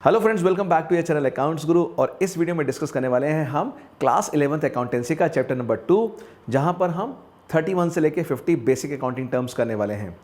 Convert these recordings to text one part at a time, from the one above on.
Hello friends, welcome back to your channel accounts Guru. और इस video में डिस्कस करने वाले हैं हम क्लास 11th अकाउंटेंसी का चैप्टर नंबर 2, जहां पर हम 31 से लेके 50 बेसिक अकाउंटिंग टर्म्स करने वाले हैं।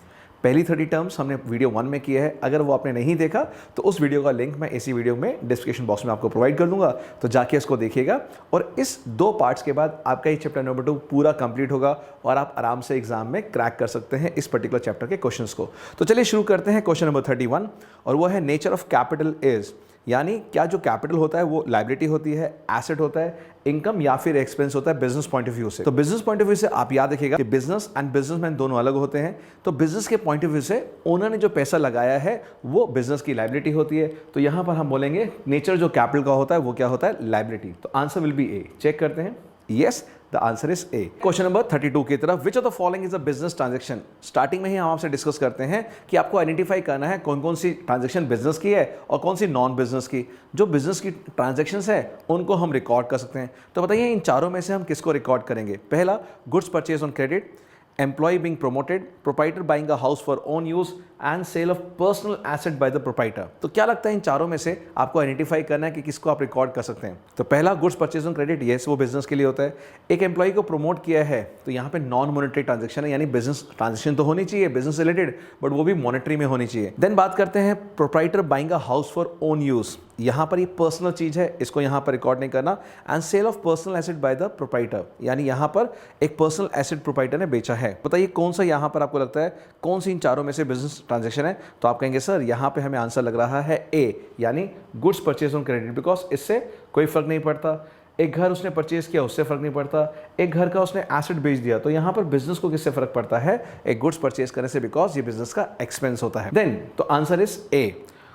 पहली 30 टर्म्स हमने वीडियो 1 में किया है। अगर वो आपने नहीं देखा तो उस वीडियो का लिंक मैं इसी वीडियो में डिस्क्रिप्शन बॉक्स में आपको प्रोवाइड कर दूंगा, तो जाके इसको देखिएगा। और इस 2 पार्ट्स के बाद आपका ये चैप्टर नंबर 2 पूरा कंप्लीट होगा और आप आराम से एग्जाम में क्रैक कर सकते हैं इस पर्टिकुलर चैप्टर के क्वेश्चंस को। तो चलिए शुरू करते हैं क्वेश्चन नंबर 31, और वो है नेचर ऑफ कैपिटल इज, यानी क्या जो कैपिटल होता है वो लायबिलिटी होती है, एसेट होता है, इनकम या फिर एक्सपेंस होता है बिजनेस पॉइंट ऑफ व्यू से। तो बिजनेस पॉइंट ऑफ व्यू से आप याद रखिएगा कि बिजनेस एंड बिजनेसमैन दोनों अलग होते हैं। तो बिजनेस के पॉइंट ऑफ व्यू से ओनर ने जो पैसा लगाया है वो बिजनेस की लायबिलिटी होती है। तो यहां पर हम बोलेंगे नेचर जो कैपिटल का होता है वो क्या होता है, लायबिलिटी। तो answer will be A. Check करते हैं, yes the answer is A. Question number 32 की तरफ, which of the following is a business transaction. Starting में ही हम आपसे डिस्कस करते हैं कि आपको आइडेंटिफाई करना है कौन कौन सी ट्रांजैक्शन बिजनेस की है और कौन सी नॉन बिजनेस की। जो बिजनेस की ट्रांजैक्शंस है उनको हम रिकॉर्ड कर सकते हैं। तो बताइए इन चारों में से हम किसको रिकॉर्ड करेंगे। पहला, goods purchase on credit, employee being promoted, proprietor buying a house for own use and sale of personal asset by the proprietor। तो क्या लगता है इन चारों में से आपको आइडेंटिफाई करना है कि किसको आप रिकॉर्ड कर सकते हैं। तो पहला, goods purchase on credit, yes वो बिजनेस के लिए होता है। एक एम्प्लॉय को प्रमोट किया है तो यहाँ पे नॉन मॉनेटरी ट्रांजेक्शन है, यानी बिजनेस ट्रांजेक्शन तो होनी चाहिए बिजनेस रिलेटेड, बट वो भी मॉनेटरी में होनी चाहिए। देन बात करते हैं proprietor buying a house for own use, यहाँ पर ये पर्सनल चीज है, इसको यहाँ पर रिकॉर्ड नहीं करना। And sale of personal asset by the proprietor, यानी यहाँ पर एक पर्सनल एसेट प्रोप्राइटर ने बेचा है। बताइए कौन सा यहाँ पर आपको लगता है कौन सी इन चारों में से बिजनेस ट्रांजैक्शन है। तो आप कहेंगे सर यहाँ पे हमें आंसर लग रहा है ए, यानी goods purchase on credit, because इससे कोई फर्क नहीं पड़ता। एक घर उसने परचेज किया उससे फर्क नहीं पड़ता, एक घर का उसने एसेट बेच दिया, तो यहाँ पर बिजनेस को किससे फर्क पड़ता है, एक गुड्स परचेज करने से, बिकॉज ये बिजनेस का एक्सपेंस होता है। देन तो answer is A.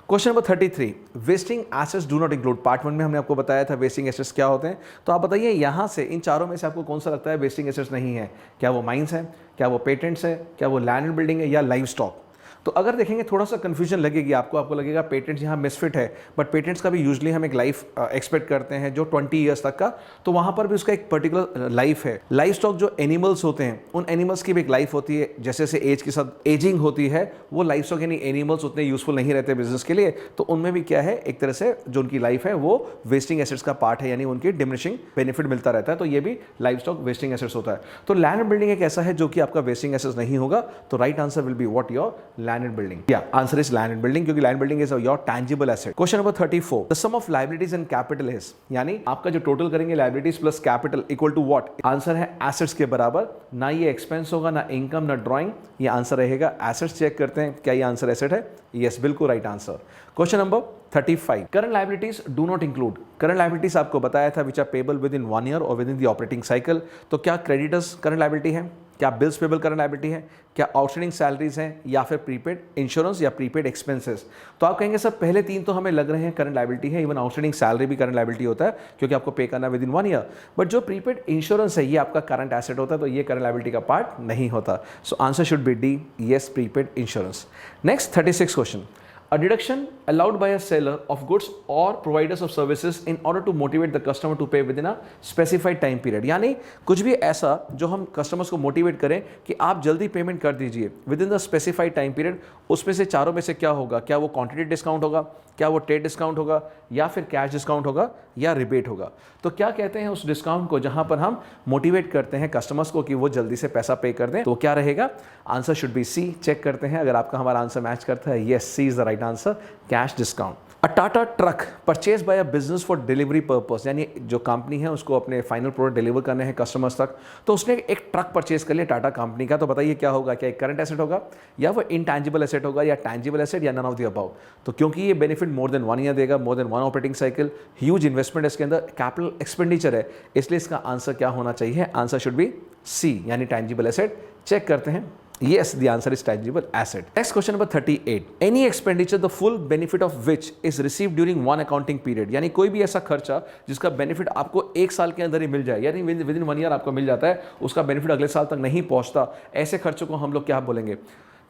Question number 33, wasting assets do not include. Part 1 में हमने आपको बताया था वेस्टिंग एसेट्स क्या होते हैं। तो आप बताइए यहाँ से इन चारों में से आपको कौन सा लगता है वेस्टिंग एसेट्स नहीं है। क्या वो माइंस है, क्या वो पेटेंट्स है, क्या वो लैंड एंड बिल्डिंग है, या लाइव स्टॉक। तो अगर देखेंगे थोड़ा सा कंफ्यूजन लगेगी आपको लगेगा पेटेंट्स यहाँ मिसफिट है, बट पेटेंट्स का भी यूजुअली हम एक लाइफ एक्सपेक्ट करते हैं जो 20 ईयर्स तक का, तो वहाँ पर भी उसका एक पर्टिकुलर लाइफ है। लाइफ स्टॉक जो एनिमल्स होते हैं उन एनिमल्स की भी एक लाइफ होती है, जैसे जैसे एज के साथ एजिंग होती है वो लाइफ स्टॉक यानी एनिमल्स उतने यूजफुल नहीं रहते बिजनेस के लिए, तो उनमें भी क्या है एक तरह से जो उनकी लाइफ है वो वेस्टिंग एसेट्स का पार्ट है, यानी उनकी डिमिनिशिंग बेनिफिट मिलता रहता है, तो ये भी लाइफ स्टॉक वेस्टिंग एसेट्स होता है। तो लैंड एंड बिल्डिंग एक ऐसा है जो कि आपका वेस्टिंग एसेट्स नहीं होगा, तो right answer will be what, your land and building. या answer is land and building, क्योंकि land building is your tangible asset. Question number 34, the sum of liabilities and capital is, यानी आपका जो total करेंगे liabilities plus capital equal to what. Answer है assets के बराबर। ना ये एक्सपेंस होगा, ना इनकम, ना ड्राइंग, ये आंसर रहेगा एसेट्स। चेक करते हैं क्या ये आंसर एसेट है, यस बिल्कुल right answer. Question number 35, current liabilities do not include. Current liabilities आपको बताया था which are payable within 1 year और within the operating cycle. तो क्या क्रेडिटर्स करंट लायबिलिटी है, क्या बिल्स पेबल करंट लायबिलिटी है, क्या आउटस्टैंडिंग सैलरीज हैं, या फिर प्रीपेड इंश्योरेंस या प्रीपेड एक्सपेंसेस। तो आप कहेंगे सर पहले 3 तो हमें लग रहे हैं करंट लायबिलिटी है, इवन आउटस्टैंडिंग सैलरी भी करंट लायबिलिटी होता है क्योंकि आपको पे करना विद इन 1 ईयर, बट जो प्रीपेड इंश्योरेंस है ये आपका करंट एसेट होता है, तो ये करंट लायबिलिटी का पार्ट नहीं होता। So answer should B D, yes prepaid insurance. Next 36 question, a deduction allowed by a seller of goods or providers of services in order to motivate the customer to pay within a specified time period। यानी कुछ भी ऐसा जो हम customers को motivate करें कि आप जल्दी पेमेंट कर दीजिए with in the specified time period. उसमें से चारों में से क्या होगा, क्या वो क्वांटिटी डिस्काउंट होगा, क्या वो ट्रेड डिस्काउंट होगा, या फिर कैश डिस्काउंट होगा, या रिबेट होगा। तो क्या कहते हैं उस डिस्काउंट को जहां पर हम मोटिवेट करते हैं कस्टमर्स को कि वो जल्दी से पैसा पे कर दें, तो क्या रहेगा, answer should be C. Check करते हैं अगर आपका हमारा आंसर मैच करता है, yes C is the right answer, cash discount. A Tata truck purchase by a business for delivery purpose, यानी जो कंपनी है उसको अपने फाइनल प्रोडक्ट डिलीवर करने हैं कस्टमर्स तक, तो उसने एक ट्रक परचेज कर लिया टाटा कंपनी का। तो बताइए क्या होगा, क्या एक करंट एसेट होगा, या वो इंटैंजिबल एसेट होगा, या टैंजिबल एसेट, या नन ऑफ द अबव। तो क्योंकि ये बेनिफिट मोर देन 1 ईयर देगा, more than 1 operating cycle, huge investment इसके अंदर, कैपिटल एक्सपेंडिचर है, इसलिए इसका आंसर क्या होना चाहिए, आंसर शुड बी सी, यानी टैंजिबल एसेट। चेक करते हैं, yes the answer is tangible asset. Next question number 38, any expenditure the full benefit of which is received during one accounting period, यानी कोई भी ऐसा खर्चा जिसका बेनिफिट आपको 1 साल के अंदर ही मिल जाए, यानी विद इन 1 ईयर आपको मिल जाता है, उसका बेनिफिट अगले साल तक नहीं पहुंचता, ऐसे खर्चों को हम लोग क्या बोलेंगे,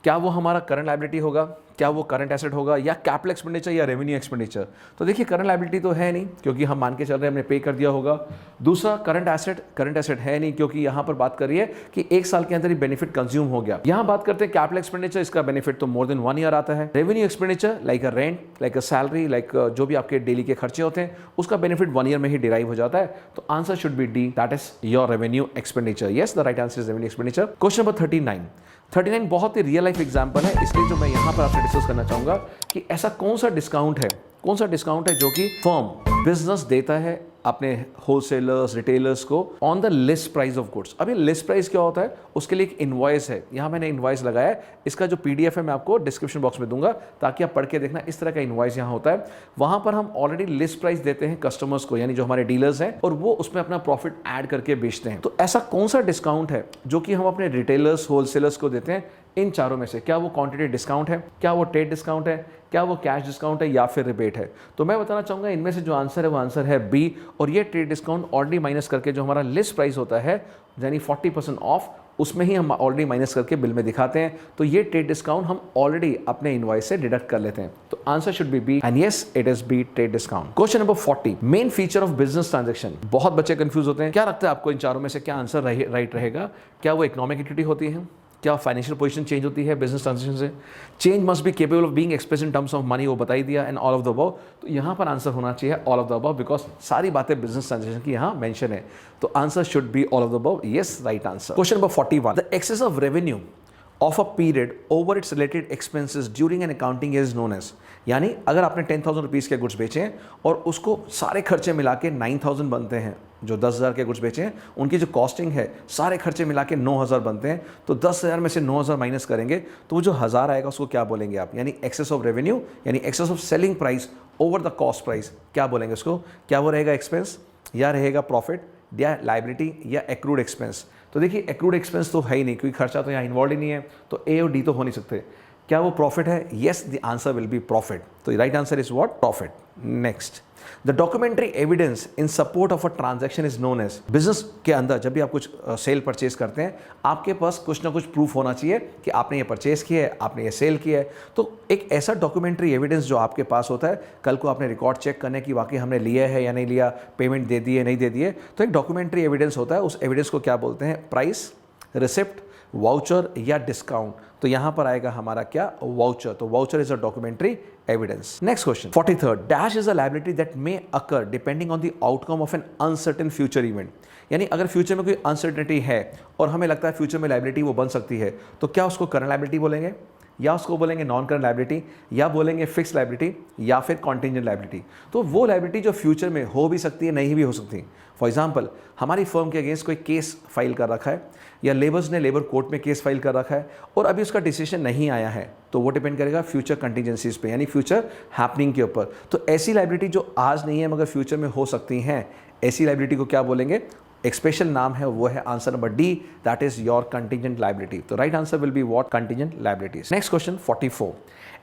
क्या वो हमारा करंट लायबिलिटी होगा, क्या वो करंट एसेट होगा, या कैपिटल एक्सपेंडिचर या रेवेन्यू एक्सपेंडिचर? तो देखिए करंट लायबिलिटी तो है नहीं क्योंकि हम मान के चल रहे हैं हमने पे कर दिया होगा। दूसरा करंट एसेट है नहीं क्योंकि यहाँ पर बात कर रही है कि एक साल के अंदर ही बेनिफिट कंज्यूम हो गया। यहाँ बात करते हैं कैपिटल एक्सपेंडिचर, इसका बेनिफिट तो मोर देन 1 ईयर आता है। Revenue expenditure like a rent, like a salary, like जो भी आपके डेली के खर्चे होते हैं उसका बेनिफिट 1 ईयर में ही डिराइव हो जाता है। तो answer should B D, that is your revenue expenditure. Yes, the right answer is revenue expenditure. Question number 39 बहुत ही रियल लाइफ एग्जांपल है, इसलिए जो मैं यहाँ पर आपसे डिस्कस करना चाहूँगा कि ऐसा कौन सा डिस्काउंट है जो कि फर्म बिजनेस देता है अपने होलसेलर्स, रिटेलर्स को on the list price of goods. अब ये लिस्ट प्राइस क्या होता है, उसके लिए एक इनवॉइस है। यहाँ मैंने इनवॉइस लगाया है, इसका जो पीडीएफ है मैं आपको डिस्क्रिप्शन बॉक्स में दूंगा ताकि आप पढ़ के देखना। इस तरह का इनवॉइस यहाँ होता है, वहां पर हम ऑलरेडी लिस्ट प्राइस देते हैं कस्टमर्स को, यानी जो हमारे डीलर्स हैं, और वो उसमें अपना प्रॉफिट ऐड करके बेचते हैं। तो ऐसा कौन सा डिस्काउंट है जो कि हम अपने रिटेलर्स, होलसेलर्स को देते हैं? इन चारों में से क्या वो क्वांटिटी डिस्काउंट है, क्या वो ट्रेड डिस्काउंट है, क्या वो कैश डिस्काउंट है, या फिर रिबेट है? तो मैं बताना चाहूंगा इनमें से जो आंसर है वो आंसर है बी। और ये ट्रेड डिस्काउंट ऑलरेडी माइनस करके जो हमारा लिस्ट प्राइस होता है यानी 40% ऑफ, उसमें ही हम ऑलरेडी माइनस करके बिल में दिखाते हैं। तो ये ट्रेड डिस्काउंट हम ऑलरेडी अपने इनवॉइस से डिडक्ट कर लेते हैं। तो answer should be B, and yes it is B, trade discount. Question number 40, main feature of business transaction. बहुत बच्चे कंफ्यूज होते हैं, क्या लगता है आपको इन चारों में से क्या आंसर राइट रहेगा? क्या वो इकोनॉमिक एक्टिविटी होती है, क्या फाइनेंशियल पोजीशन चेंज होती है बिजनेस ट्रांजेक्शन से? Change must be capable of being express in terms of money, वो बता ही दिया, and all of the above. तो यहाँ पर आंसर होना चाहिए all of the above, because सारी बातें बिजनेस ट्रांजेक्शन की यहाँ मेंशन है। तो answer should be all of the above. Yes, right answer. Question number 41, the excess of revenue of a period over its related expenses during an accounting is known as. यानी अगर आपने 10,000 rupees के goods बेचे हैं और उसको सारे खर्चे मिला के 9,000 बनते हैं, जो 10,000 के गुड्स बेचे हैं उनकी जो कॉस्टिंग है सारे खर्चे मिला के 9,000 बनते हैं, तो 10,000 में से 9,000 माइनस करेंगे तो वो जो 1,000 आएगा उसको क्या बोलेंगे आप? यानी एक्सेस ऑफ रेवेन्यू, यानी excess of selling price over the cost price, क्या बोलेंगे उसको? क्या वो रहेगा एक्सपेंस, या रहेगा प्रॉफिट, या लाइबिलिटी, या एक्रूड एक्सपेंस? तो देखिए एक्रूड एक्सपेंस तो है ही नहीं क्योंकि खर्चा तो यहाँ इन्वॉल्व ही नहीं है, तो ए और डी तो हो नहीं सकते। क्या वो प्रॉफिट है? Yes, the answer will be profit. तो right answer is what? Profit. Next, the documentary evidence in support of a transaction is known as. Business के अंदर जब भी आप कुछ सेल परचेज करते हैं, आपके पास कुछ ना कुछ प्रूफ होना चाहिए कि आपने ये परचेज किया है, आपने ये सेल किया है। तो एक ऐसा डॉक्यूमेंट्री एविडेंस जो आपके पास होता है, कल को आपने रिकॉर्ड चेक करने की वाकई हमने लिया है या नहीं लिया, पेमेंट दे दी है नहीं दे दी है, तो एक डॉक्यूमेंट्री एविडेंस होता है। उस एविडेंस को क्या बोलते हैं? प्राइस, रिसिप्ट, वाउचर या डिस्काउंट। तो यहां पर आएगा हमारा क्या? वाउचर। तो voucher is a documentary evidence. Next question 43, dash is a liability that may occur depending on the outcome of N uncertain future event. यानी अगर फ्यूचर में कोई अनसर्टेनिटी है और हमें लगता है फ्यूचर में लायबिलिटी वो बन सकती है, तो क्या उसको करंट लायबिलिटी बोलेंगे, या उसको बोलेंगे नॉन करंट लायबिलिटी, या बोलेंगे फिक्स लायबिलिटी, या फिर कॉन्टिजेंट लायबिलिटी? तो वो लायबिलिटी जो फ्यूचर में हो भी सकती है, नहीं भी हो सकती। फॉर एग्जांपल, हमारी फर्म के अगेंस्ट कोई केस फाइल कर रखा है, या लेबर्स ने लेबर कोर्ट में केस फाइल कर रखा है और अभी उसका डिसीजन नहीं आया है, तो वो डिपेंड करेगा फ्यूचर कंटीजेंसीज पे, यानी फ्यूचर हैपनिंग के ऊपर। तो ऐसी लायबिलिटी जो आज नहीं है मगर फ्यूचर में हो सकती हैं, ऐसी लायबिलिटी को क्या बोलेंगे? एक स्पेशल नाम है, वो है answer number D, that is your contingent liability. तो right answer will be what? Contingent liabilities. Next question 44,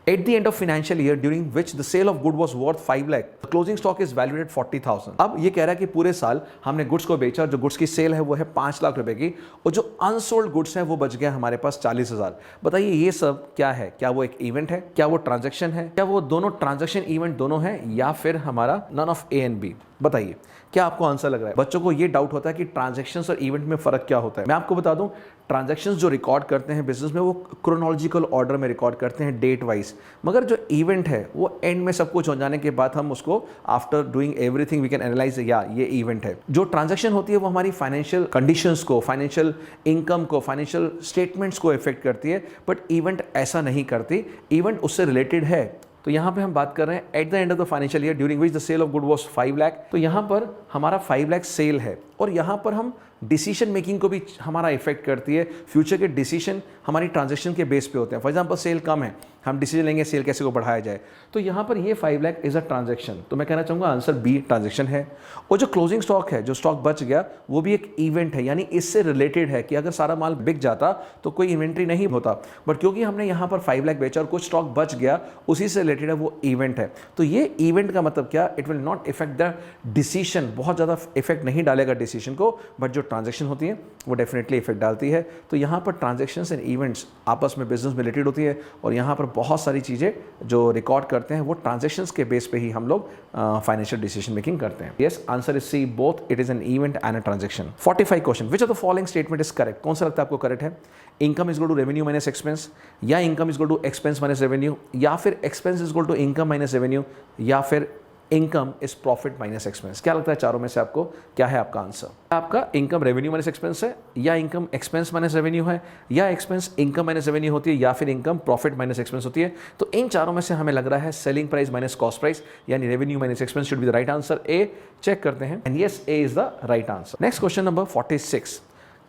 at the end of financial year during which the sale of good was worth 5 lakh, the closing stock is valued at 40,000। अब ये कह रहा है कि पूरे साल हमने गुड्स को बेचा, जो गुड्स की सेल है वो है 5 लाख रुपए की, और जो अनसोल्ड गुड्स हैं वो बच गया हमारे पास 40,000। बताइए ये सब क्या है? क्या वो एक इवेंट है, क्या वो ट्रांजैक्शन है, क्या वो दोनों ट्रांजैक्शन इवेंट दोनों है, या फिर हमारा none of A and B? बताइए क्या आपको आंसर लग रहा है? बच्चों को ये डाउट होता है कि ट्रांजैक्शंस और इवेंट में फर्क क्या होता है। मैं आपको बता दूं, ट्रांजैक्शंस जो रिकॉर्ड करते हैं बिजनेस में वो क्रोनोलॉजिकल ऑर्डर में रिकॉर्ड करते हैं, डेट वाइज, मगर जो इवेंट है वो एंड में सब कुछ हो जाने के बाद हम उसको after doing everything we can analyse, या ये इवेंट है। जो ट्रांजैक्शन होती है वो हमारी फाइनेंशियल कंडीशंस को, फाइनेंशियल इनकम को, फाइनेंशियल स्टेटमेंट्स को इफेक्ट करती है, बट इवेंट ऐसा नहीं करती, इवेंट उससे रिलेटेड है। तो यहाँ पे हम बात कर रहे हैं at the end of the financial year during which the sale of good was 5 lakh. तो यहाँ पर हमारा 5 लाख सेल है, और यहाँ पर हम डिसीजन मेकिंग को भी हमारा इफेक्ट करती है। फ्यूचर के डिसीजन हमारी ट्रांजैक्शन के बेस पे होते हैं। फॉर एग्जांपल सेल कम है, हम डिसीजन लेंगे सेल कैसे को बढ़ाया जाए। तो यहाँ पर ये 5 लाख इज अ ट्रांजैक्शन। तो मैं कहना चाहूँगा आंसर बी ट्रांजैक्शन है। और जो क्लोजिंग स्टॉक है, जो स्टॉक बच गया, वो भी एक इवेंट है, यानी इससे रिलेटेड है कि अगर सारा माल बिक जाता तो कोई इन्वेंट्री नहीं होता, बट क्योंकि हमने यहाँ पर 5 लाख बेचा और कुछ स्टॉक बच गया, उसी से रिलेटेड है, वो इवेंट है। तो ये इवेंट का मतलब क्या? It will not effect the decision, बहुत ज़्यादा इफेक्ट नहीं डालेगा डिसीजन को, बट जो ट्रांजेक्शन होती है वो डेफिनेटली इफेक्ट डालती है। तो यहाँ पर ट्रांजेक्शन्स एंड इवेंट्स आपस में बिजनेस में रिलेटेड होती है और यहाँ पर बहुत सारी चीज़ें जो रिकॉर्ड करते हैं वो ट्रांजेक्शन्स के बेस पे ही हम लोग फाइनेंशियल डिसीजन मेकिंग करते हैं। Yes, answer is C, both it is an event and a transaction. 45 question, which of the following statement is correct? कौन सा लगता है आपको करेक्ट है? Income is equal to revenue minus expense, या income is equal to expense minus revenue, या फिर expense is equal to income minus revenue, या फिर income is profit minus expense? क्या लगता है चारों में से आपको क्या है आपका आंसर? आपका इनकम रेवेन्यू माइनस एक्सपेंस है, या इनकम एक्सपेंस माइनस रेवेन्यू है, या एक्सपेंस इनकम माइनस रेवेन्यू होती है, या फिर इनकम प्रॉफिट माइनस एक्सपेंस होती है? तो इन चारों में से हमें लग रहा है selling price minus cost price यानी revenue minus expense should be the right answer. A check करते हैं and yes, A is the right answer. Next question number 46,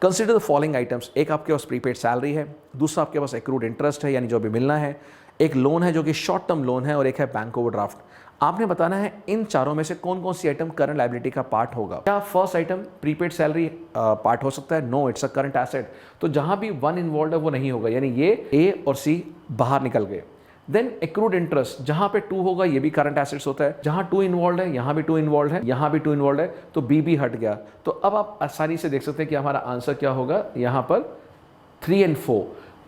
consider the following items. एक आपके पास प्रीपेड सैलरी है, दूसरा आपके पास accrued interest है यानी जो अभी मिलना है, एक लोन है जो कि शॉर्ट टर्म लोन है, और एक है बैंक ओवरड्राफ्ट। आपने बताना है इन चारों में से कौन कौन सी आइटम करंट लायबिलिटी का पार्ट होगा। क्या first item prepaid salary part हो सकता है? No, it's a current asset. तो जहां भी वन इन्वॉल्व है वो नहीं होगा, यानी ये ए और सी बाहर निकल गए। देन एक्रूड इंटरेस्ट, जहां पे 2 होगा ये भी करंट एसेट्स होता है, जहां 2 इन्वॉल्व है यहां भी 2 इन्वॉल्व है, यहां भी 2 इन्वॉल्व है, तो बी भी हट गया। तो अब आप आसानी से देख सकते हैं कि हमारा आंसर क्या होगा यहां पर 3 और 4,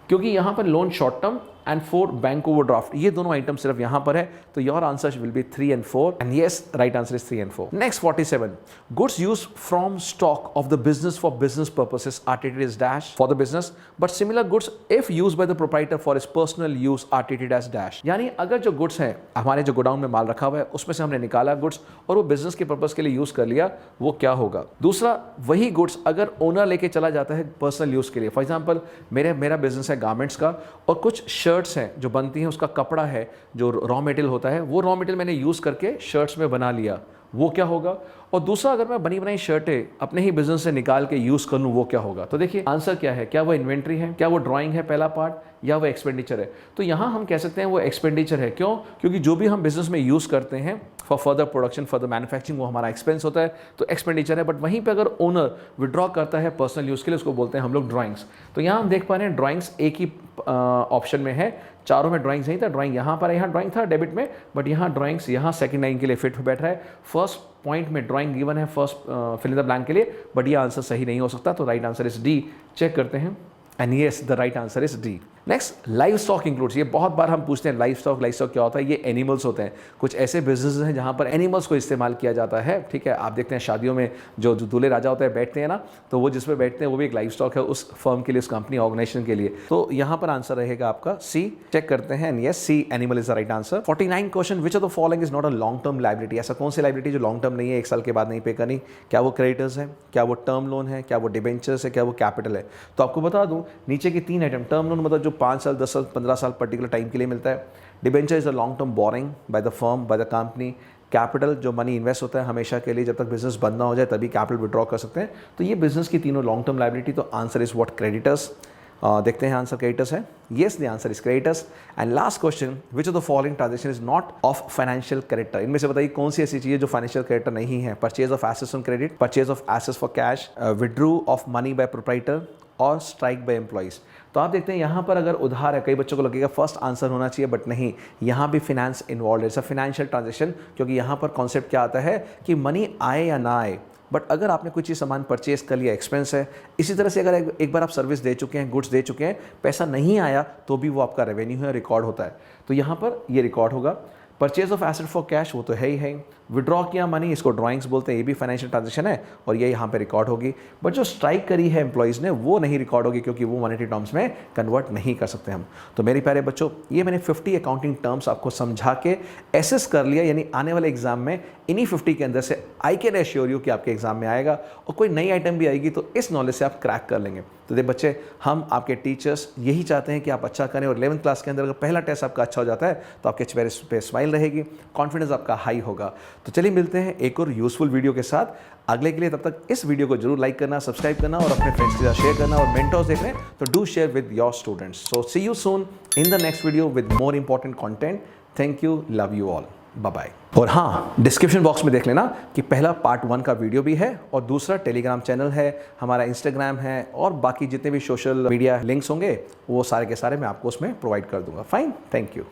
क्योंकि यहां पर loan short term and 4 bank overdraft, ये दोनों आइटम सिर्फ यहां पर है। तो योर आंसर विल बी 3 और 4 and yes, right answer is 3 और 4। Next 47, goods used from stock of the business for business purposes are treated as dash for the business, but similar goods if used by the proprietor for his personal use are treated as dash. यानी अगर जो goods हैं हमारे जो godown में माल रखा हुआ है उसमें से हमने निकाला गुड्स और वो बिजनेस के पर्पस के लिए यूज कर लिया, वो क्या होगा? दूसरा, वही गुड्स अगर ओनर लेके चला जाता है पर्सनल यूज के लिए, फॉर एग्जाम्पल मेरा बिजनेस है गारमेंट्स का और कुछ शर्ट्स हैं जो बनती हैं, उसका कपड़ा है जो रॉ मटेरियल होता है, वो रॉ मटेरियल मैंने यूज़ करके शर्ट्स में बना लिया, वो क्या होगा? और दूसरा, अगर मैं बनी बनाई शर्टें अपने ही बिजनेस से निकाल के यूज़ कर लूँ, वो क्या होगा? तो देखिए आंसर क्या है, क्या वो इन्वेंट्री है, क्या वो ड्राइंग है पहला पार्ट, या वो एक्सपेंडिचर है? तो यहाँ हम कह सकते हैं वो एक्सपेंडिचर है। क्यों? क्योंकि जो भी हम बिजनेस में यूज़ करते हैं for further production, further manufacturing, वो हमारा एक्सपेंस होता है, तो एक्सपेंडिचर है। बट वहीं पे अगर ओनर विड्रॉ करता है पर्सनल यूज़ के लिए, उसको बोलते हैं हम लोग ड्राइंग्स। तो यहाँ हम देख पा रहे हैं ड्राइंग्स एक ही ऑप्शन में है, चारों में ड्राइंग्स नहीं था। ड्राइंग यहाँ पर, यहाँ ड्राइंग था डेबिट में, बट यहाँ ड्राइंग्स यहाँ सेकंड लाइन के लिए फिट बैठ रहा है। फर्स्ट पॉइंट में ड्राइंग गिवन है first fill in the blank के लिए, बट ये आंसर सही नहीं हो सकता। तो right answer is D. Check करते हैं and yes, the right answer is D. Next, livestock includes. ये बहुत बार हम पूछते हैं लाइव स्टॉक क्या होता है? ये एनिमल्स होते हैं। कुछ ऐसे बिजनेस हैं जहाँ पर एनिमल्स को इस्तेमाल किया जाता है, ठीक है। आप देखते हैं शादियों में जो दूल्हे राजा होते हैं बैठते हैं ना, तो वो जिस पे बैठते हैं वो भी एक लाइव स्टॉक है उस फर्म के लिए, उस कंपनी ऑर्गेनाइजेशन के लिए। तो यहाँ पर आंसर रहेगा आपका सी। चेक करते हैं and yes, C animal is the right answer. 49 question, which of the following is not a long term liability? ऐसा कौन सी लायबिलिटी जो लॉन्ग टर्म नहीं है, 1 साल के बाद नहीं पे करनी? क्या वो क्रेडिटर्स है, क्या वो टर्म लोन है, क्या वो डिबेंचर्स है, क्या वो कैपिटल है? तो आपको बता दूं, नीचे की 3 आइटम, टर्म लोन मतलब जो 5 साल 10 साल 15 साल पर्टिकुलर टाइम के लिए मिलता है। Debenture is a long term borrowing by the firm, by the company. Capital जो मनी इन्वेस्ट होता है हमेशा के लिए, जब तक बिजनेस बंद ना हो जाए तभी कैपिटल विड्रॉ कर सकते हैं। तो ये बिजनेस की तीनों लॉन्ग टर्म लायबिलिटी। तो आंसर इज व्हाट? क्रेडिटर्स। देखते हैं आंसर क्रेडिटर्स है। Yes, the answer is creditors. And last question, which of the following transaction is not of financial character? इनमें से बताइए कौन सी ऐसी चीज़ है जो फाइनेंशियल कैरेक्टर नहीं है? Purchase of assets on credit, purchase of assets for cash, withdrew of money by proprietor और स्ट्राइक बाय एम्प्लॉइज। तो आप देखते हैं यहाँ पर अगर उधार है, कई बच्चों को लगेगा फर्स्ट आंसर होना चाहिए, बट नहीं, यहाँ भी फिनेंस इन्वॉल्व है। इट्स अ फाइनेंशियल ट्रांजेक्शन, क्योंकि यहाँ पर कॉन्सेप्ट क्या आता है कि मनी आए या ना आए, बट अगर आपने कोई चीज़ सामान परचेज कर लिया, एक्सपेंस है। इसी तरह से अगर एक बार आप सर्विस दे चुके हैं, गुड्स दे चुके हैं, पैसा नहीं आया तो भी वो आपका रेवेन्यू है, रिकॉर्ड होता है। तो यहाँ पर ये रिकॉर्ड होगा। Purchase of asset for cash, वो तो है ही है। विड्रॉ किया मनी, इसको ड्राइंग्स बोलते हैं, ये भी फाइनेंशियल ट्रांजेक्शन है और ये यहाँ पे रिकॉर्ड होगी। बट जो स्ट्राइक करी है एम्प्लॉइज़ ने, वो नहीं रिकॉर्ड होगी, क्योंकि वो मॉनेटरी टर्म्स में कन्वर्ट नहीं कर सकते हम। तो मेरे प्यारे बच्चों, ये मैंने 50 अकाउंटिंग टर्म्स आपको समझा के एसेस कर लिया, यानी आने वाले एग्जाम में इन्हीं 50 के अंदर से आई कैन एश्योर यू कि आपके एग्जाम में आएगा, और कोई नई आइटम भी आएगी तो इस नॉलेज से आप क्रैक कर लेंगे। तो देखिए बच्चे, हम आपके टीचर्स यही चाहते हैं कि आप अच्छा करें, और 11th क्लास के अंदर अगर पहला टेस्ट आपका अच्छा हो जाता है तो आपके चेहरे पे स्माइल रहेगी, कॉन्फिडेंस आपका हाई होगा। तो चलिए मिलते हैं एक और यूजफुल वीडियो के साथ अगले के लिए। तब तक इस वीडियो को जरूर लाइक करना, सब्सक्राइब करना और अपने फ्रेंड्स के साथ शेयर करना, और मेंटर्स देख रहे हैं तो do share with your students. So see you soon in the next video with more important content. Thank you, love you all, bye bye. और हाँ, डिस्क्रिप्शन बॉक्स में देख लेना कि पहला पार्ट 1 का वीडियो भी है, और दूसरा टेलीग्राम चैनल है, हमारा इंस्टाग्राम है, और बाकी जितने भी सोशल मीडिया लिंक्स होंगे वो सारे के सारे मैं आपको उसमें प्रोवाइड कर दूंगा। Fine, thank you.